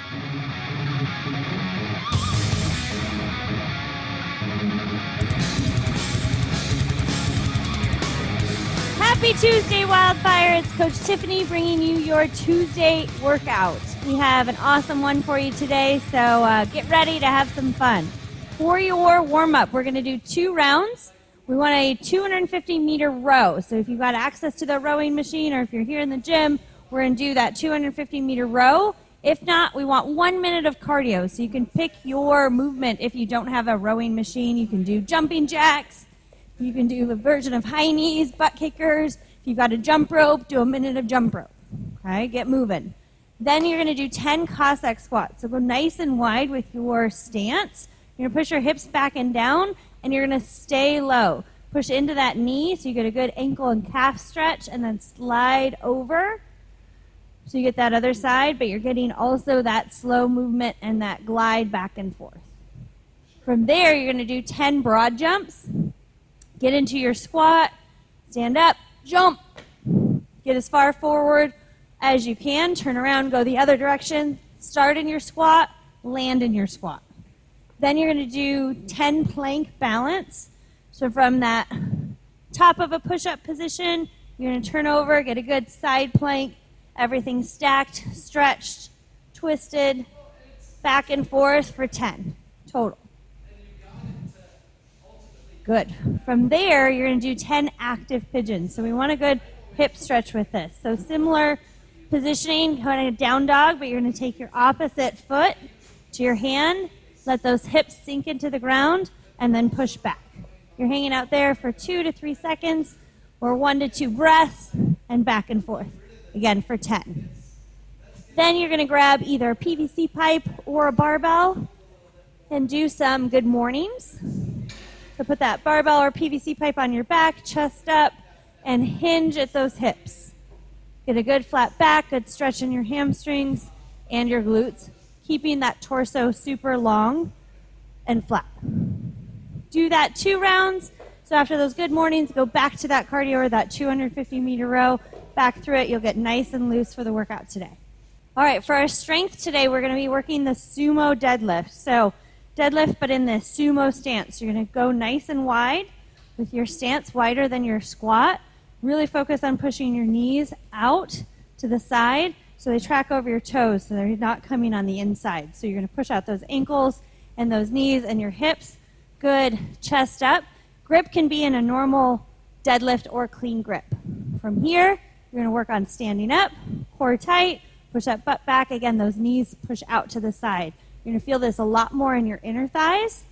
Happy Tuesday, WildFire. It's Coach Tiffany bringing you your Tuesday workout. We have an awesome one for you today, so get ready to have some fun. For your warm-up, we're going to do 2 rounds. We want a 250-meter row. So if you've got access to the rowing machine or if you're here in the gym, we're going to do that 250-meter row. If not, we want 1 minute of cardio. So you can pick your movement. If you don't have a rowing machine, you can do jumping jacks. You can do a version of high knees, butt kickers. If you've got a jump rope, do a minute of jump rope. Okay, get moving. Then you're going to do 10 Cossack squats. So go nice and wide with your stance. You're going to push your hips back and down, and you're going to stay low. Push into that knee so you get a good ankle and calf stretch, and then slide over. So you get that other side, but you're getting also that slow movement and that glide back and forth. From there, you're going to do 10 broad jumps. Get into your squat, stand up, jump. Get as far forward as you can. Turn around, go the other direction. Start in your squat, land in your squat. Then you're going to do 10 plank balance. So from that top of a push-up position, you're going to turn over, get a good side plank, everything stacked, stretched, twisted, back and forth for 10 total. Good. From there, you're going to do 10 active pigeons. So we want a good hip stretch with this. So similar positioning, kind of down dog, but you're going to take your opposite foot to your hand, let those hips sink into the ground, and then push back. You're hanging out there for 2 to 3 seconds, or 1 to 2 breaths, and back and forth. Again, for 10. Then you're going to grab either a PVC pipe or a barbell and do some good mornings. So put that barbell or PVC pipe on your back, chest up, and hinge at those hips. Get a good flat back, good stretch in your hamstrings and your glutes, keeping that torso super long and flat. Do that 2 rounds. So after those good mornings, go back to that cardio or that 250-meter row, back through it. You'll get nice and loose for the workout today. All right, for our strength today, we're going to be working the sumo deadlift. So deadlift, but in the sumo stance. You're going to go nice and wide with your stance wider than your squat. Really focus on pushing your knees out to the side so they track over your toes so they're not coming on the inside. So you're going to push out those ankles and those knees and your hips. Good. Chest up. Grip can be in a normal deadlift or clean grip. From here, you're going to work on standing up, core tight, push that butt back. Again, those knees push out to the side. You're going to feel this a lot more in your inner thighs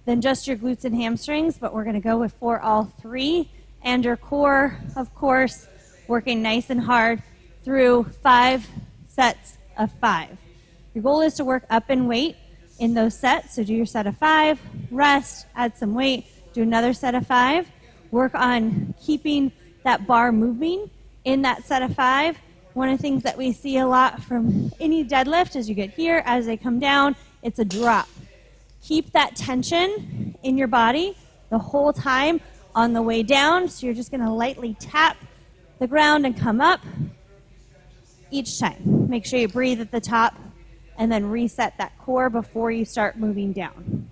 than just your glutes and hamstrings, but we're going to go for all 3. And your core, of course, working nice and hard through 5 sets of 5. Your goal is to work up in weight in those sets. So do your set of 5, rest, add some weight, do another set of 5. Work on keeping that bar moving in that set of 5. One of the things that we see a lot from any deadlift as you get here, as they come down, it's a drop. Keep that tension in your body the whole time on the way down. So you're just going to lightly tap the ground and come up each time. Make sure you breathe at the top and then reset that core before you start moving down.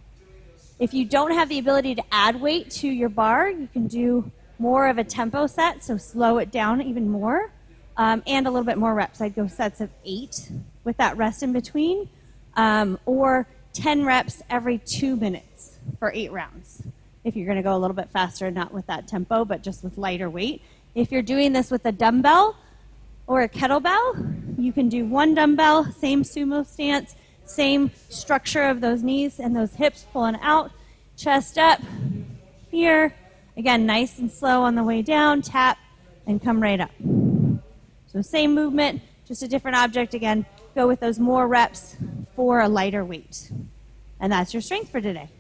If you don't have the ability to add weight to your bar, you can do more of a tempo set, so slow it down even more. And a little bit more reps. I'd go sets of 8 with that rest in between, or 10 reps every 2 minutes for 8 rounds. If you're going to go a little bit faster, not with that tempo, but just with lighter weight. If you're doing this with a dumbbell or a kettlebell, you can do 1 dumbbell, same sumo stance, same structure of those knees and those hips pulling out, chest up here. Again, nice and slow on the way down, tap, and come right up. So same movement, just a different object. Again, go with those more reps for a lighter weight. And that's your strength for today.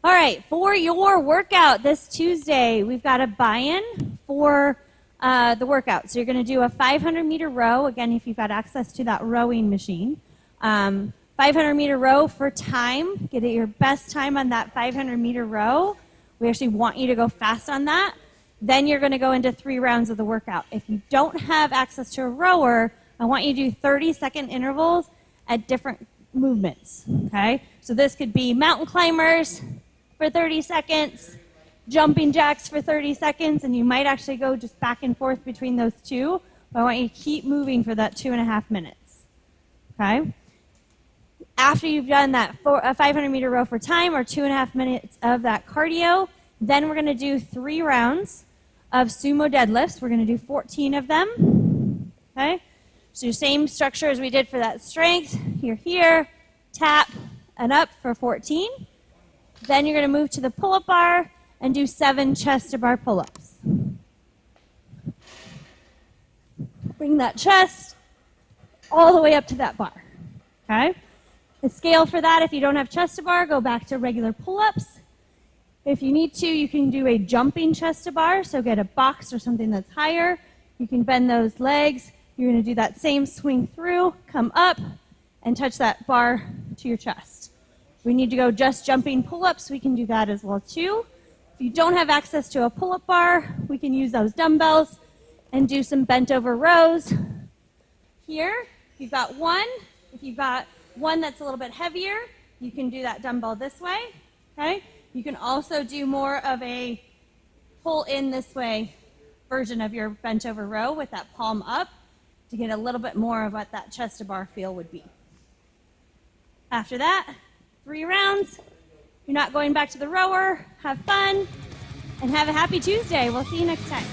All right, for your workout this Tuesday, we've got a buy-in for the workout. So you're going to do a 500-meter row. Again, if you've got access to that rowing machine. 500-meter row for time. Get your best time on that 500-meter row. We actually want you to go fast on that. Then you're going to go into 3 rounds of the workout. If you don't have access to a rower, I want you to do 30-second intervals at different movements, okay? So this could be mountain climbers for 30 seconds, jumping jacks for 30 seconds, and you might actually go just back and forth between those two, but I want you to keep moving for that 2.5 minutes, okay? After you've done that 500-meter row for time or 2.5 minutes of that cardio, then we're going to do 3 rounds of sumo deadlifts. We're going to do 14 of them, okay? So same structure as we did for that strength. You're here, tap, and up for 14. Then you're going to move to the pull-up bar and do 7 chest-to-bar pull-ups. Bring that chest all the way up to that bar, okay? The scale for that, if you don't have chest-to-bar, go back to regular pull-ups. If you need to, you can do a jumping chest-to-bar, so get a box or something that's higher. You can bend those legs. You're going to do that same swing through, come up, and touch that bar to your chest. If we need to go just jumping pull-ups, we can do that as well too. If you don't have access to a pull-up bar, we can use those dumbbells and do some bent over rows. Here, if you've got one, if you've got one that's a little bit heavier, you can do that dumbbell this way, okay? You can also do more of a pull in this way version of your bent over row with that palm up to get a little bit more of what that chest to bar feel would be. After that, 3 rounds. You're not going back to the rower. Have fun and have a happy Tuesday. We'll see you next time.